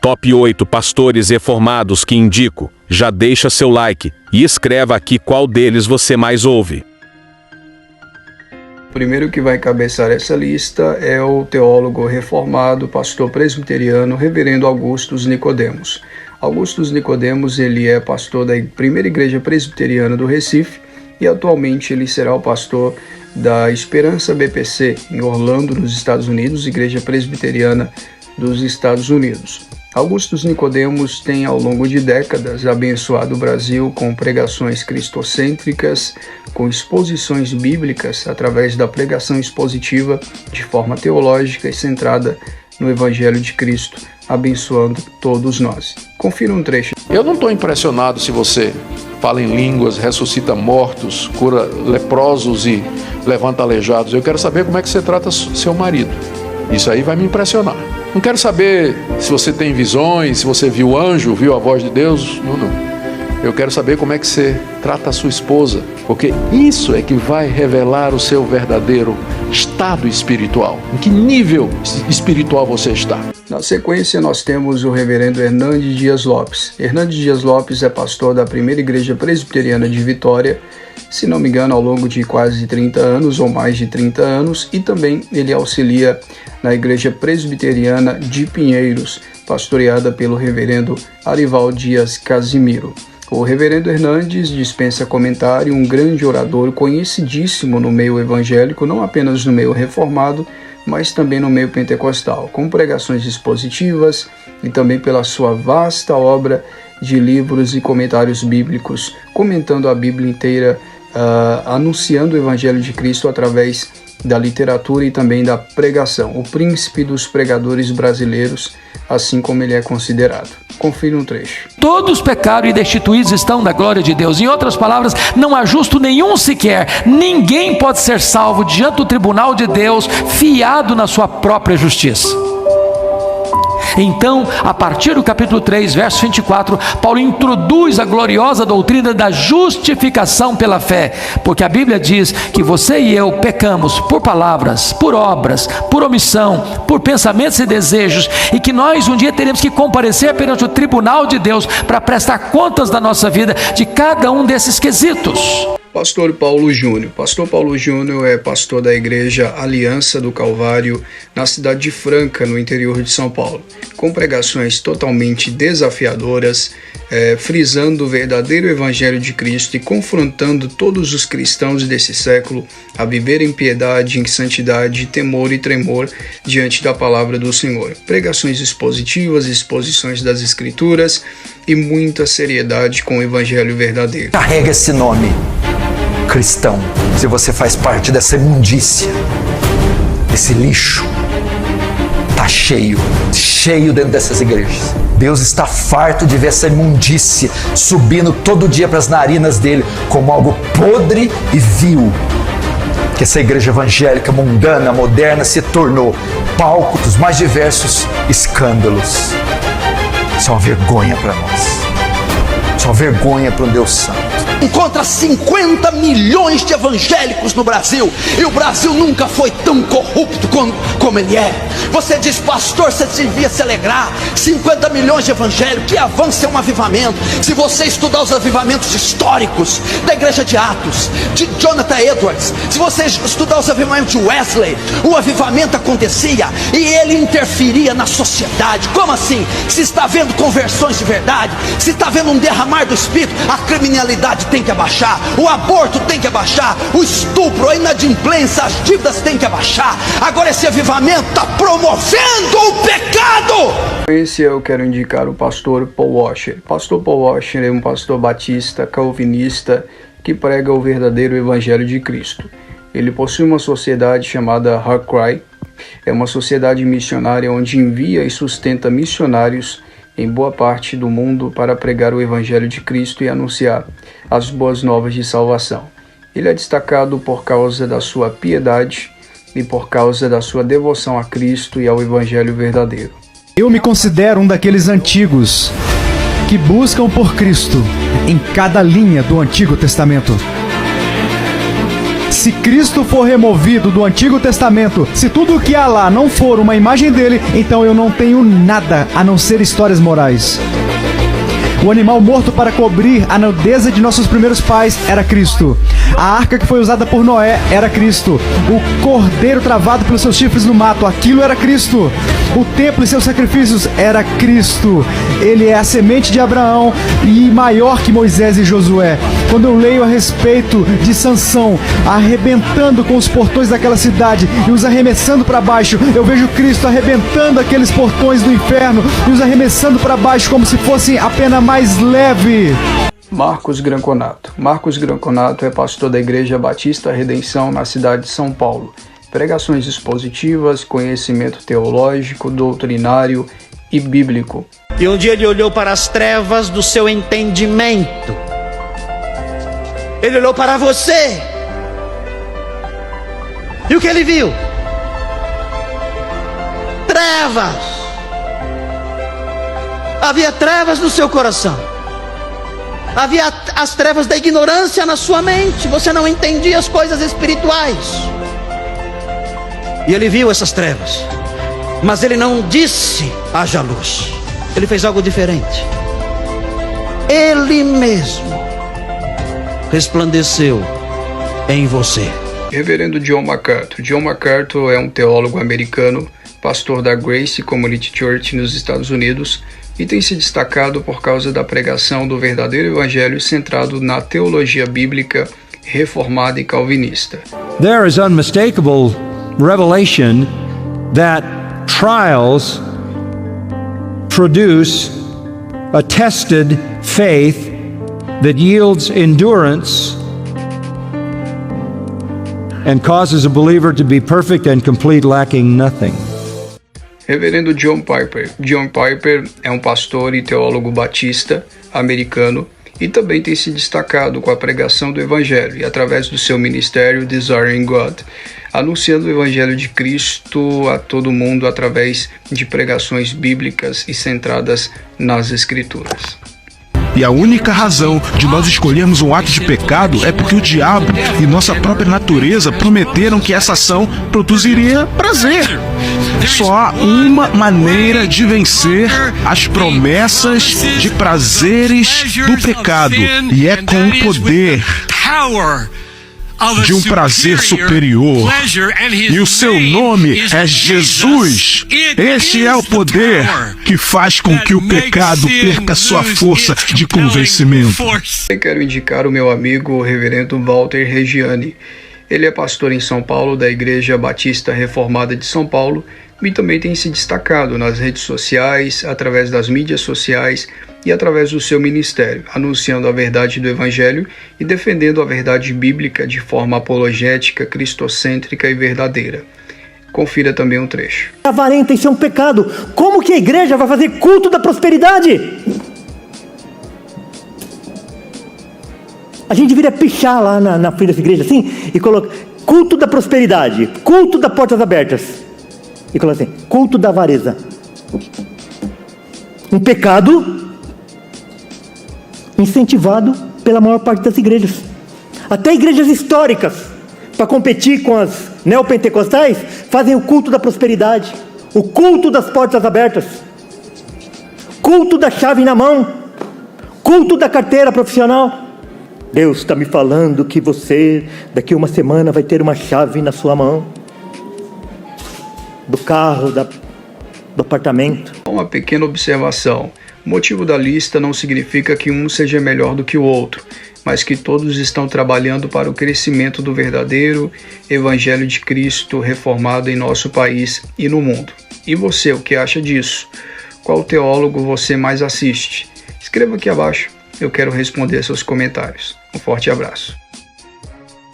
Top 8 pastores reformados que indico. Já deixa seu like e escreva aqui qual deles você mais ouve. O primeiro que vai encabeçar essa lista é o teólogo reformado, pastor presbiteriano, reverendo Augustus Nicodemos. Augustus Nicodemos, ele é pastor da primeira igreja presbiteriana do Recife e atualmente ele será o pastor da Esperança BPC, em Orlando, nos Estados Unidos, igreja presbiteriana dos Estados Unidos. Augustus Nicodemos tem, ao longo de décadas, abençoado o Brasil com pregações cristocêntricas, com exposições bíblicas através da pregação expositiva de forma teológica e centrada no Evangelho de Cristo, abençoando todos nós. Confira um trecho. Eu não estou impressionado se você fala em línguas, ressuscita mortos, cura leprosos e levanta aleijados. Eu quero saber como é que você trata seu marido. Isso aí vai me impressionar. Não quero saber se você tem visões, se você viu anjo, viu a voz de Deus. Não. Eu quero saber como é que você trata a sua esposa, porque isso é que vai revelar o seu verdadeiro estado espiritual. Em que nível espiritual você está? Na sequência, nós temos o reverendo Hernandes Dias Lopes. Hernandes Dias Lopes é pastor da primeira igreja presbiteriana de Vitória, se não me engano, ao longo de quase 30 anos ou mais de 30 anos, e também ele auxilia na igreja presbiteriana de Pinheiros, pastoreada pelo reverendo Arival Dias Casimiro. O reverendo Hernandes dispensa comentário, um grande orador conhecidíssimo no meio evangélico, não apenas no meio reformado, mas também no meio pentecostal, com pregações expositivas e também pela sua vasta obra de livros e comentários bíblicos, comentando a Bíblia inteira, anunciando o Evangelho de Cristo através da literatura e também da pregação. O príncipe dos pregadores brasileiros, assim como ele é considerado. Confira um trecho. Todos pecaram e destituídos estão da glória de Deus. Em outras palavras, não há justo nenhum sequer. Ninguém pode ser salvo diante do tribunal de Deus, fiado na sua própria justiça. Então, a partir do capítulo 3, verso 24, Paulo introduz a gloriosa doutrina da justificação pela fé, porque a Bíblia diz que você e eu pecamos por palavras, por obras, por omissão, por pensamentos e desejos, e que nós um dia teremos que comparecer perante o tribunal de Deus para prestar contas da nossa vida de cada um desses quesitos. Pastor Paulo Júnior. Pastor Paulo Júnior é pastor da Igreja Aliança do Calvário, na cidade de Franca, no interior de São Paulo, com pregações totalmente desafiadoras, frisando o verdadeiro Evangelho de Cristo e confrontando todos os cristãos desse século a viver em piedade, em santidade, temor e tremor diante da palavra do Senhor. Pregações expositivas, exposições das Escrituras e muita seriedade com o Evangelho verdadeiro. Carrega esse nome, cristão, se você faz parte dessa imundícia, desse lixo, tá cheio dentro dessas igrejas. Deus está farto de ver essa imundícia subindo todo dia para as narinas dele como algo podre e vil, que essa igreja evangélica mundana, moderna, se tornou palco dos mais diversos escândalos. Isso é uma vergonha para nós, isso é uma vergonha para um Deus santo. Encontra 50 milhões de evangélicos no Brasil, e o Brasil nunca foi tão corrupto como ele é. Você diz, pastor, você devia se alegrar. 50 milhões de evangélicos, que avanço é um avivamento. Se você estudar os avivamentos históricos da igreja de Atos, de Jonathan Edwards, se você estudar os avivamentos de Wesley, o avivamento acontecia e ele interferia na sociedade. Como assim? Se está havendo conversões de verdade, se está havendo um derramar do Espírito, a criminalidade tem que abaixar, o aborto tem que abaixar, o estupro, a inadimplência, as dívidas tem que abaixar. Agora esse avivamento está promovendo o pecado. Esse eu quero indicar o pastor Paul Washer. Pastor Paul Washer é um pastor batista, calvinista, que prega o verdadeiro Evangelho de Cristo. Ele possui uma sociedade chamada Heart Cry. É uma sociedade missionária onde envia e sustenta missionários em boa parte do mundo para pregar o Evangelho de Cristo e anunciar as boas novas de salvação. Ele é destacado por causa da sua piedade e por causa da sua devoção a Cristo e ao Evangelho verdadeiro. Eu me considero um daqueles antigos que buscam por Cristo em cada linha do Antigo Testamento. Se Cristo for removido do Antigo Testamento, se tudo o que há lá não for uma imagem dele, então eu não tenho nada a não ser histórias morais. O animal morto para cobrir a nudez de nossos primeiros pais era Cristo. A arca que foi usada por Noé era Cristo. O cordeiro travado pelos seus chifres no mato, aquilo era Cristo. O templo e seus sacrifícios era Cristo. Ele é a semente de Abraão e maior que Moisés e Josué. Quando eu leio a respeito de Sansão arrebentando com os portões daquela cidade e os arremessando para baixo, eu vejo Cristo arrebentando aqueles portões do inferno e os arremessando para baixo como se fossem a pena mais leve. Marcos Granconato. Marcos Granconato é pastor da Igreja Batista Redenção na cidade de São Paulo. Pregações expositivas, conhecimento teológico, doutrinário e bíblico. E um dia ele olhou para as trevas do seu entendimento. Ele olhou para você. E o que ele viu? Trevas. Havia trevas no seu coração. Havia as trevas da ignorância na sua mente. Você não entendia as coisas espirituais. E ele viu essas trevas. Mas ele não disse: haja luz. Ele fez algo diferente. Ele mesmo resplandeceu em você. Reverendo John MacArthur. John MacArthur é um teólogo americano, pastor da Grace Community Church nos Estados Unidos, e tem se destacado por causa da pregação do verdadeiro evangelho centrado na teologia bíblica reformada e calvinista. There is unmistakable revelation that trials produce a tested faith that yields endurance and causes a believer to be perfect and complete, lacking nothing. Reverendo John Piper. John Piper é um pastor e teólogo batista americano e também tem se destacado com a pregação do Evangelho e através do seu ministério Desiring God, anunciando o Evangelho de Cristo a todo mundo através de pregações bíblicas e centradas nas Escrituras. E a única razão de nós escolhermos um ato de pecado é porque o diabo e nossa própria natureza prometeram que essa ação produziria prazer. Só há uma maneira de vencer as promessas de prazeres do pecado, e é com o poder de um prazer superior. E o seu nome é Jesus. Esse é o poder que faz com que o pecado perca sua força de convencimento. Eu quero indicar o meu amigo, o reverendo Walter Reggiani. Ele é pastor em São Paulo da Igreja Batista Reformada de São Paulo e também tem se destacado nas redes sociais, através das mídias sociais e através do seu ministério, anunciando a verdade do Evangelho e defendendo a verdade bíblica de forma apologética, cristocêntrica e verdadeira. Confira também um trecho. Avarenta, isso é um pecado. Como que a igreja vai fazer culto da prosperidade? A gente deveria pichar lá na frente dessa igreja assim e colocar culto da prosperidade, culto das portas abertas. E colocar assim, culto da avareza. Um pecado incentivado pela maior parte das igrejas. Até igrejas históricas, para competir com as neopentecostais, fazem o culto da prosperidade, o culto das portas abertas, culto da chave na mão, culto da carteira profissional. Deus está me falando que você, daqui a uma semana, vai ter uma chave na sua mão, do carro, do apartamento. Uma pequena observação. O motivo da lista não significa que um seja melhor do que o outro, mas que todos estão trabalhando para o crescimento do verdadeiro Evangelho de Cristo reformado em nosso país e no mundo. E você, o que acha disso? Qual teólogo você mais assiste? Escreva aqui abaixo, eu quero responder seus comentários. Um forte abraço.